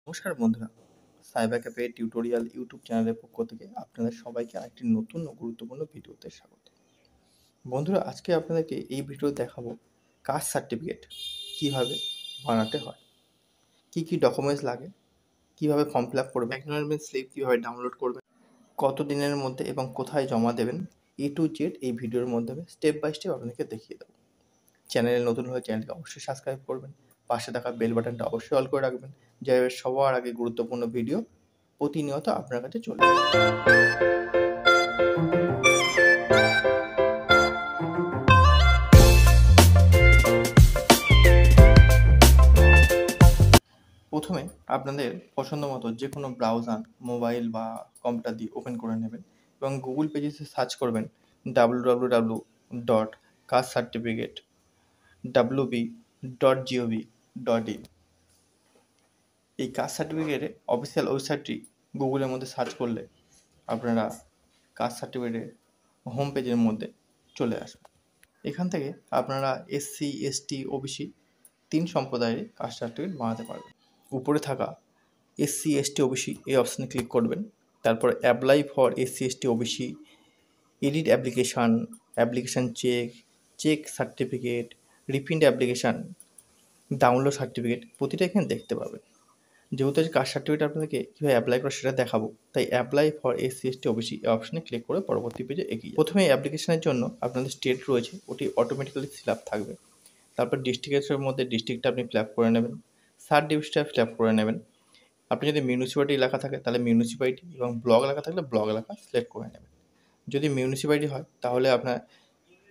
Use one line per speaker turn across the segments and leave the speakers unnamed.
নমস্কার বন্ধুরা, cyber cafe tutorial YouTube চ্যানেলের পক্ষ থেকে আপনাদের সবাইকে আরেকটি নতুন ও গুরুত্বপূর্ণ ভিডিওতে স্বাগত। বন্ধুরা, আজকে আপনাদেরকে এই ভিডিও দেখাবো কাস্ট সার্টিফিকেট কীভাবে বানাতে হয়, কী কী ডকুমেন্টস লাগে, কীভাবে ফর্ম ফিল আপ করবেন, অ্যাকনলেজমেন্ট স্লিপ কীভাবে ডাউনলোড করবেন, কত দিনের মধ্যে এবং কোথায় জমা দেবেন, A to Z এই ভিডিওর মাধ্যমে স্টেপ বাই স্টেপ আপনাদেরকে দেখিয়ে দেবো। চ্যানেলে নতুন হলে চ্যানেলকে অবশ্যই সাবস্ক্রাইব করবেন, পাশে থাকা বেল বাটনটা অবশ্যই অল করে রাখবেন, যাতে সবার আগে গুরুত্বপূর্ণ ভিডিও প্রতিনিয়ত আপনার কাছে চলে আসে। প্রথমে আপনাদের পছন্দ মতো যে কোনো ব্রাউজার, মোবাইল বা কম্পিউটার দিয়ে ওপেন করে নেবেন এবং গুগল পেজে সার্চ করবেন www.castcertificate.wb.gov.in। এই কাস্ট সার্টিফিকেটের অফিসিয়াল ওয়েবসাইটটি গুগলের মধ্যে সার্চ করলে আপনারা কাস্ট সার্টিফিকেটের হোম পেজের মধ্যে চলে আসবে। এখান থেকে আপনারা SC, ST, OBC 3 সম্প্রদায়ের কাস্ট সার্টিফিকেট বানাতে পারবেন। উপরে থাকা SC, ST, OBC এই অপশানে ক্লিক করবেন। তারপর apply for SC, ST, OBC, edit application, application check certificate, reprint application, download certificate প্রতিটা এখানে দেখতে পাবেন। যেহেতু কাস্ট সার্টিফিকেট আপনাদেরকে কীভাবে অ্যাপ্লাই করে সেটা দেখাবো, তাই apply for SC, ST, OBC এই অপশানে ক্লিক করে পরবর্তী পেজে এগিয়ে প্রথমে অ্যাপ্লিকেশনের জন্য আপনাদের স্টেট রয়েছে, ওটি অটোমেটিক্যালি ফিল আপ থাকবে। তারপর ডিস্ট্রিক্টের মধ্যে ডিস্ট্রিক্টটা আপনি ফিল আপ করে নেবেন, সাব ডিভিশনটা ফিল আপ করে নেবেন। আপনি যদি মিউনিসিপ্যালিটি এলাকা থাকে তাহলে মিউনিসিপ্যালিটি এবং ব্লক এলাকা থাকলে ব্লক এলাকা সিলেক্ট করে নেবেন। যদি মিউনিসিপ্যালিটি হয় তাহলে আপনার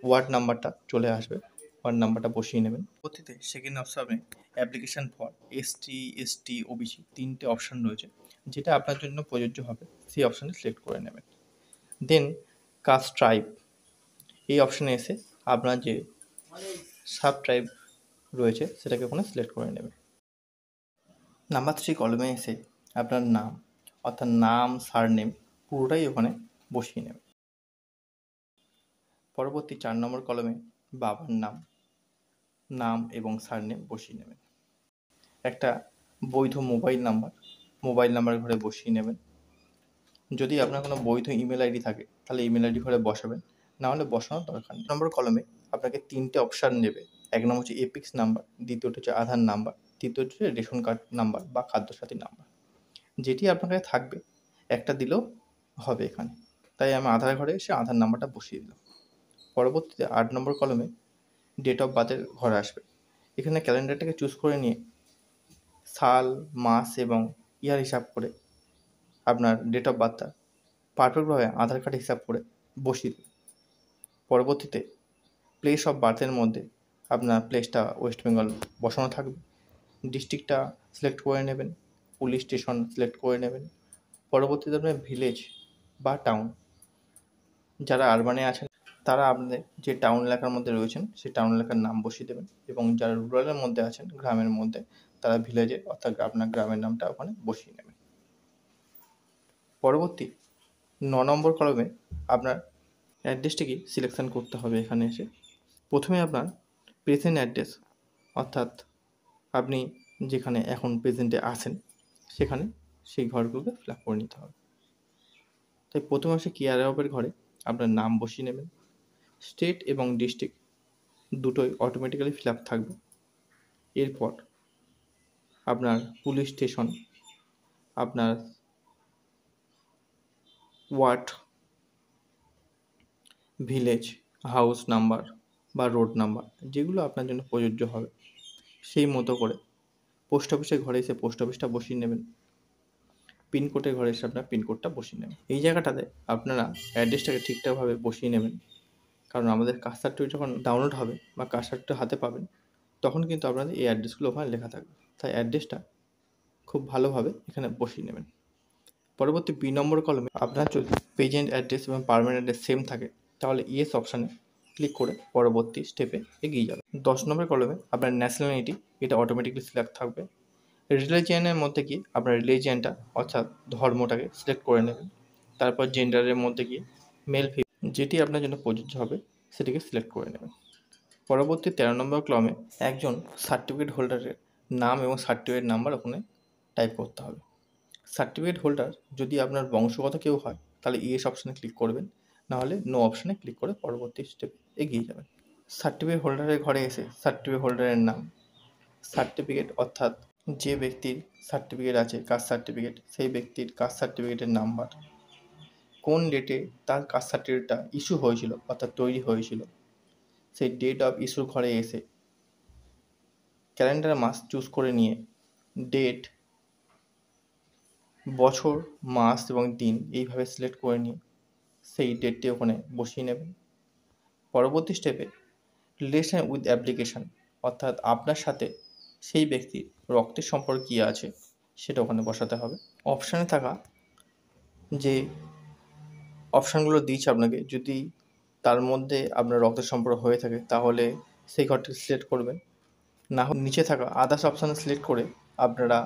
ওয়ার্ড নাম্বারটা চলে আসবে, ওয়ার্ড নাম্বারটা বসিয়ে নেবেন। পরবর্তীতে সেকেন্ড অপশানে application for ST, ST, OBC 3টে অপশান রয়েছে, যেটা আপনার জন্য প্রযোজ্য হবে সেই অপশানে সিলেক্ট করে নেবেন। দেন কাস্ট ট্রাইব এই অপশানে এসে আপনার যে সাব ট্রাইব রয়েছে সেটাকে ওখানে সিলেক্ট করে নেবেন। নাম্বার 3 কলমে এসে আপনার নাম অর্থাৎ নাম, সারনেম পুরোটাই ওখানে বসিয়ে নেবেন। পরবর্তী 4 নম্বর কলমে বাবার নাম এবং সারনেম বসিয়ে নেবেন। একটা বৈধ মোবাইল নাম্বার ঘরে বসিয়ে নেবেন। যদি আপনার কোনো বৈধ ইমেল আইডি থাকে তাহলে ইমেল আইডি ঘরে বসাবেন, না হলে বসানোর দরকার নেই। নম্বর কলমে আপনাকে 3টে অপশান দেবে। 1 নম্বর হচ্ছে এপিক্স নাম্বার, দ্বিতীয়টা হচ্ছে আধার নাম্বার, তৃতীয়টা হচ্ছে রেশন কার্ড নাম্বার বা খাদ্যসাথী নাম্বার। যেটি আপনার কাছে থাকবে একটা দিলেও হবে এখানে, তাই আমি আধার ঘরে এসে আধার নাম্বারটা বসিয়ে দিলাম। পরবর্তীতে 8 নম্বর কলমে ডেট অফ বার্থের ঘরে আসবে। এখানে ক্যালেন্ডারটাকে চুজ করে নিয়ে সাল, মাস এবং ইয়ার হিসাব করে আপনার ডেট অফ বার্থটা পারফেক্টভাবে আধার কার্ড হিসাব করে বসিয়ে দেবেন। পরবর্তীতে প্লেস অফ বার্থের মধ্যে আপনার প্লেসটা ওয়েস্ট বেঙ্গল বসানো থাকবে, ডিস্ট্রিক্টটা সিলেক্ট করে নেবেন, পুলিশ স্টেশন সিলেক্ট করে নেবেন। পরবর্তীতে আপনার ভিলেজ বা টাউন, যারা আরবানে আছেন তারা আপনাদের যে টাউন এলাকার মধ্যে রয়েছেন সেই টাউন এলাকার নাম বসিয়ে দেবেন, এবং যারা রুরালের মধ্যে আছেন গ্রামের মধ্যে তারা ভিলেজে অর্থাৎ আপনার গ্রামের নামটা ওখানে বসিয়ে নেবেন। পরবর্তী 9 নম্বর কলমে আপনার অ্যাড্রেসটিকে সিলেকশান করতে হবে। এখানে এসে প্রথমে আপনার প্রেজেন্ট অ্যাড্রেস অর্থাৎ আপনি যেখানে এখন প্রেজেন্টে আছেন সেখানে সেই ঘরগুলোকে ফিল আপ করে নিতে হবে। তাই প্রথমে আসে কেয়ার অফের ঘরে আপনার নাম বসিয়ে নেবেন। স্টেট এবং ডিস্ট্রিক্ট দুটোই অটোমেটিক্যালি ফিল আপ থাকবে। এরপর আপনার পুলিশ স্টেশন, আপনার ওয়ার্ড, ভিলেজ, হাউস নাম্বার বা রোড নাম্বার যেগুলো আপনার জন্য প্রযোজ্য হবে সেই মতো করে পোস্ট অফিসের ঘরে এসে পোস্ট অফিসটা বসিয়ে নেবেন। পিনকোডের ঘরে এসে আপনার পিনকোডটা বসিয়ে নেবেন। এই জায়গাটাতে আপনারা অ্যাড্রেসটাকে ঠিকঠাকভাবে বসিয়ে নেবেন, কারণ আমাদের কাস্ট সার্টিফিকেট যখন ডাউনলোড হবে বা কাস্ট সার্টিফিকেট হাতে পাবেন তখন কিন্তু আপনাদের এই অ্যাড্রেসগুলো ওখানে লেখা থাকবে, তাই অ্যাড্রেসটা খুব ভালোভাবে এখানে বসিয়ে নেবেন। পরবর্তী 2 নম্বর কলমে আপনার যদি প্রেজেন্ট অ্যাড্রেস এবং পারমানেন্ট অ্যাড্রেস সেম থাকে তাহলে ইয়েস অপশানে ক্লিক করে পরবর্তী স্টেপে এগিয়ে যাবে। 10 নম্বর কলমে আপনার ন্যাশনালিটি এটা অটোমেটিক্যালি সিলেক্ট থাকবে। রিলিজিয়ানের মধ্যে গিয়ে আপনার রিলিজিয়ানটা অর্থাৎ ধর্মটাকে সিলেক্ট করে নেবেন। তারপর জেন্ডারের মধ্যে গিয়ে মেল ফিমেল যেটি আপনার জন্য প্রযোজ্য হবে সেটিকে সিলেক্ট করে নেবেন। পরবর্তী 13 নম্বর কলমে একজন সার্টিফিকেট হোল্ডারের নাম এবং সার্টিফিকেট নাম্বার ওখানে টাইপ করতে হবে। সার্টিফিকেট হোল্ডার যদি আপনার বংশগত কেউ হয় তাহলে ইয়েস অপশানে ক্লিক করবেন, নাহলে নো অপশানে ক্লিক করে পরবর্তী স্টেপে এগিয়ে যাবেন। সার্টিফিকেট হোল্ডারের ঘরে এসে সার্টিফিকেট হোল্ডারের নাম, সার্টিফিকেট অর্থাৎ যে ব্যক্তির সার্টিফিকেট আছে কাস্ট সার্টিফিকেট, সেই ব্যক্তির কাস্ট সার্টিফিকেটের নাম্বার, কোন ডেটে তার কাস্ট সার্টিফিকেটটা ইস্যু হয়েছিল অর্থাৎ তৈরি হয়েছিল, সেই ডেট অফ ইস্যুর ঘরে এসে ক্যালেন্ডার মাস চুজ করে নিয়ে ডেট, বছর, মাস এবং দিন এইভাবে সিলেক্ট করে নিয়ে সেই ডেটটি ওখানে বসিয়ে নেবেন। পরবর্তী স্টেপে রিলেশন উইথ অ্যাপ্লিকেশান অর্থাৎ আপনার সাথে সেই ব্যক্তির রক্তের সম্পর্ক কী আছে সেটা ওখানে বসাতে হবে। অপশানে থাকা যে অপশানগুলো দিয়েছে আপনাকে, যদি তার মধ্যে আপনার রক্তের সম্পর্ক হয়ে থাকে তাহলে সেই ঘরটি সিলেক্ট করবেন, না হলে নিচে থাকা আদার্স অপশানে সিলেক্ট করে আপনারা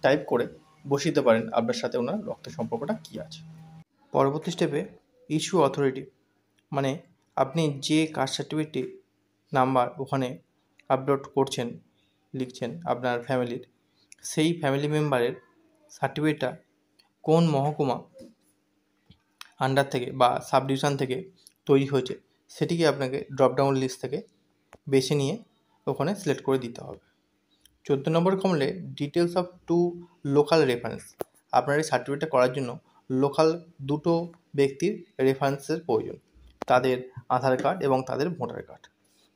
টাইপ করে বসিয়ে দিতে পারেন আপনার সাথে ওনার রক্তের সম্পর্কটা কী আছে। পরবর্তী স্টেপে ইস্যু অথরিটি, মানে আপনি যে কাস্ট সার্টিফিকেটটি নাম্বার ওখানে আপলোড করছেন, লিখছেন আপনার ফ্যামিলির, সেই ফ্যামিলি মেম্বারের সার্টিফিকেটটা কোন মহকুমা আন্ডার থেকে বা সাব ডিভিশন থেকে তৈরি হয়েছে সেটিকে আপনাকে ড্রপডাউন লিস্ট থেকে বেছে নিয়ে ওখানে সিলেক্ট করে দিতে হবে। 14 নম্বর কমলে ডিটেলস অফ 2 লোকাল রেফারেন্স, আপনার এই সার্টিফিকেটটা করার জন্য লোকাল 2টো ব্যক্তির রেফারেন্সের প্রয়োজন, তাদের আধার কার্ড এবং তাদের ভোটার কার্ড।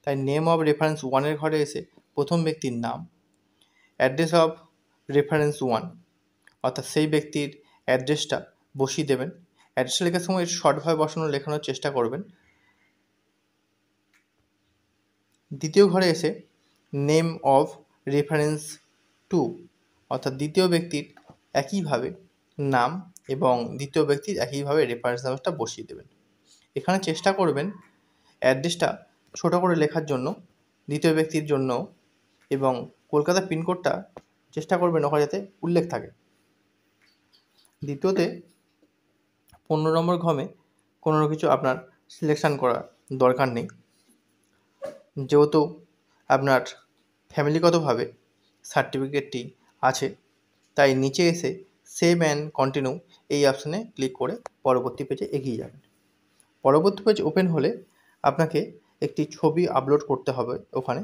তাই নেম অফ রেফারেন্স 1-এর ঘরে এসে প্রথম ব্যক্তির নাম, অ্যাড্রেস অফ রেফারেন্স 1 অর্থাৎ সেই ব্যক্তির অ্যাড্রেসটা বসিয়ে দেবেন। অ্যাড্রেসটা লেখার সময় শর্টভাবে লেখানোর চেষ্টা করবেন। দ্বিতীয় ঘরে এসে নেম অফ রেফারেন্স 2 অর্থাৎ দ্বিতীয় ব্যক্তির একইভাবে নাম এবং দ্বিতীয় ব্যক্তির একইভাবে রেফারেন্স নাম্বারটা বসিয়ে দেবেন। এখানে চেষ্টা করবেন অ্যাড্রেসটা ছোটো করে লেখার জন্য দ্বিতীয় ব্যক্তির জন্য, এবং কলকাতা পিনকোডটা চেষ্টা করবেন ওখানে যাতে উল্লেখ থাকে। দ্বিতীয়তে 15 নম্বর ঘমে কোনো কিছু আপনার সিলেকশান করার দরকার নেই, যেহেতু আপনার ফ্যামিলিগতভাবে সার্টিফিকেটটি আছে, তাই নিচে এসে সেভ অ্যান্ড কন্টিনিউ এই অপশানে ক্লিক করে পরবর্তী পেজে এগিয়ে যাবেন। পরবর্তী পেজ ওপেন হলে আপনাকে একটি ছবি আপলোড করতে হবে ওখানে।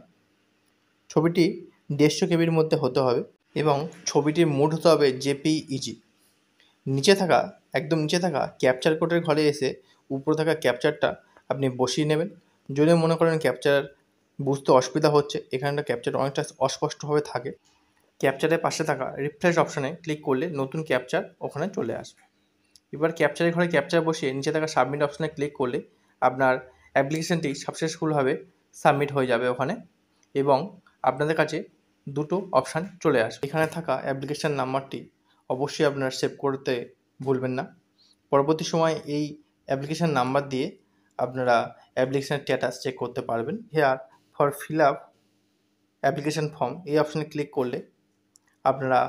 ছবিটি 150 কেবির মধ্যে হতে হবে এবং ছবিটির মোড হতে হবে জেপিইজি। একদম নিচে থাকা ক্যাপচার কোডের ঘরে এসে উপরে থাকা ক্যাপচারটা আপনি বসিয়ে নেবেন। যদি মনে করেন ক্যাপচার বুঝতে অসুবিধা হচ্ছে, এখানটা ক্যাপচার অনেকটা অস্পষ্টভাবে থাকে, ক্যাপচারের পাশে থাকা রিফ্রেশ অপশানে ক্লিক করলে নতুন ক্যাপচার ওখানে চলে আসবে। এবার ক্যাপচারের ঘরে ক্যাপচার বসিয়ে নিচে থাকা সাবমিট অপশানে ক্লিক করলে আপনার অ্যাপ্লিকেশানটি সাকসেসফুলভাবে সাবমিট হয়ে যাবে ওখানে, এবং আপনাদের কাছে 2টো অপশান চলে আসবে। এখানে থাকা অ্যাপ্লিকেশান নাম্বারটি অবশ্যই আপনারা সেভ করতে ভুলবেন না। পরবর্তী সময় এই অ্যাপ্লিকেশান নাম্বার দিয়ে আপনারা অ্যাপ্লিকেশান স্ট্যাটাস চেক করতে পারবেন। Here for fill up application form এই অপশানে ক্লিক করলে আপনারা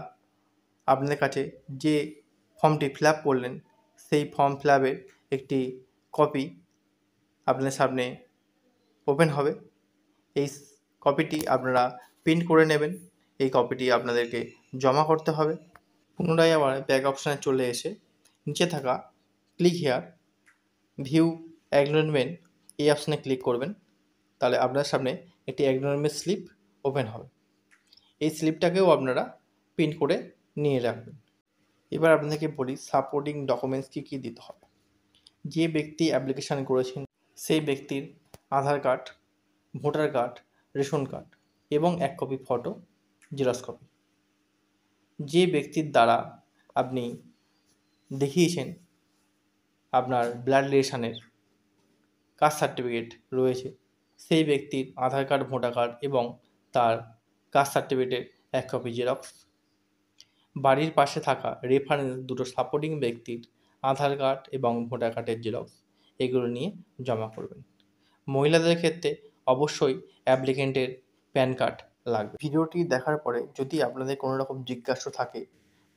আপনাদের কাছে যে ফর্মটি ফিল আপ করলেন সেই ফর্ম ফিল আপের একটি কপি আপনাদের সামনে ওপেন হবে। এই কপিটি আপনারা প্রিন্ট করে নেবেন। এই কপিটি আপনাদেরকে জমা করতে হবে। পুনরায় আবার ব্যাক অপশানে চলে এসে নিচে থাকা ক্লিক হেয়ার ভিউ অ্যাকনলেজমেন্ট এই অপশানে ক্লিক করবেন। তাহলে আপনার সামনে একটি অ্যাকনলেজমেন্ট স্লিপ ওপেন হবে। এই স্লিপটাকেও আপনারা প্রিন্ট করে নিয়ে রাখবেন। এবার আপনাদেরকে বলি সাপোর্টিং ডকুমেন্টস কী কী দিতে হবে। যে ব্যক্তি অ্যাপ্লিকেশান করেছেন সেই ব্যক্তির Aadhaar card, voter card, ration card এবং 1 কপি ফটো জেরক্স কপি। যে ব্যক্তির দ্বারা আপনি দেখিয়েছেন আপনার ব্লাড রিলেশনের কাস্ট সার্টিফিকেট রয়েছে, সেই ব্যক্তির আধার কার্ড, ভোটার কার্ড এবং তার কাস্ট সার্টিফিকেটের 1 কপি জেরক্স। বাড়ির পাশে থাকা রেফারেন্স 2টো সাপোর্টিং ব্যক্তির আধার কার্ড এবং ভোটার কার্ডের জেরক্স, এগুলো নিয়ে জমা করবেন। মহিলাদের ক্ষেত্রে অবশ্যই অ্যাপ্লিকেন্টের প্যান কার্ড লাগবে। ভিডিওটি দেখার পরে যদি আপনাদের কোনো রকম জিজ্ঞাসা থাকে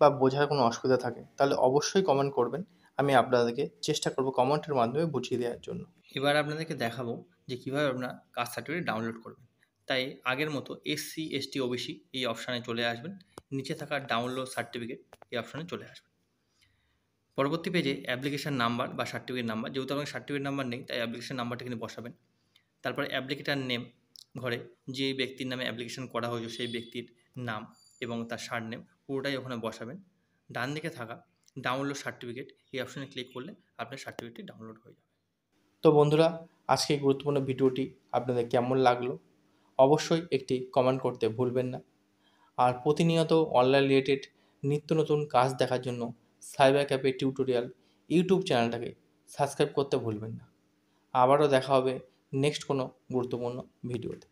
বা বোঝার কোনো অসুবিধা থাকে তাহলে অবশ্যই কমেন্ট করবেন। আমি আপনাদেরকে চেষ্টা করব কমেন্টের মাধ্যমে বুঝিয়ে দেওয়ার জন্য। এবার আপনাদেরকে দেখাবো যে কীভাবে আপনারা কাস্ট সার্টিফিকেট ডাউনলোড করবেন। তাই আগের মতো SC ST OBC এই অপশানে চলে আসবেন
নিচে থাকা ডাউনলোড সার্টিফিকেট এই অপশনে চলে আসবেন। পরবর্তী পেজে অ্যাপ্লিকেশন নাম্বার বা সার্টিফিকেট নাম্বার, যেহেতু আপনার সার্টিফিকেট নাম্বার নেই তাই অ্যাপ্লিকেশন নাম্বারটা কিন্তু বসাবেন। তারপরে অ্যাপ্লিকেটার নেম ঘরে যে ব্যক্তির নামে অ্যাপ্লিকেশন করা হয়েছে সেই ব্যক্তির নাম এবং তার সারনেম পুরোটাই ওখানে বসাবেন। ডান দিকে থাকা ডাউনলোড সার্টিফিকেট এই অপশনে ক্লিক করলে আপনার সার্টিফিকেটটি ডাউনলোড হয়ে যাবে।
তো বন্ধুরা, আজকে এই গুরুত্বপূর্ণ ভিডিওটি আপনাদের কেমন লাগলো অবশ্যই একটি কমেন্ট করতে ভুলবেন না। আর প্রতিনিয়ত অনলাইন রিলেটেড নিত্য নতুন কাজ দেখার জন্য সাইবার ক্যাফে টিউটোরিয়াল ইউটিউব চ্যানেলটাকে সাবস্ক্রাইব করতে ভুলবেন না। আবারও দেখা হবে নেক্সট কোনো গুরুত্বপূর্ণ ভিডিওতে।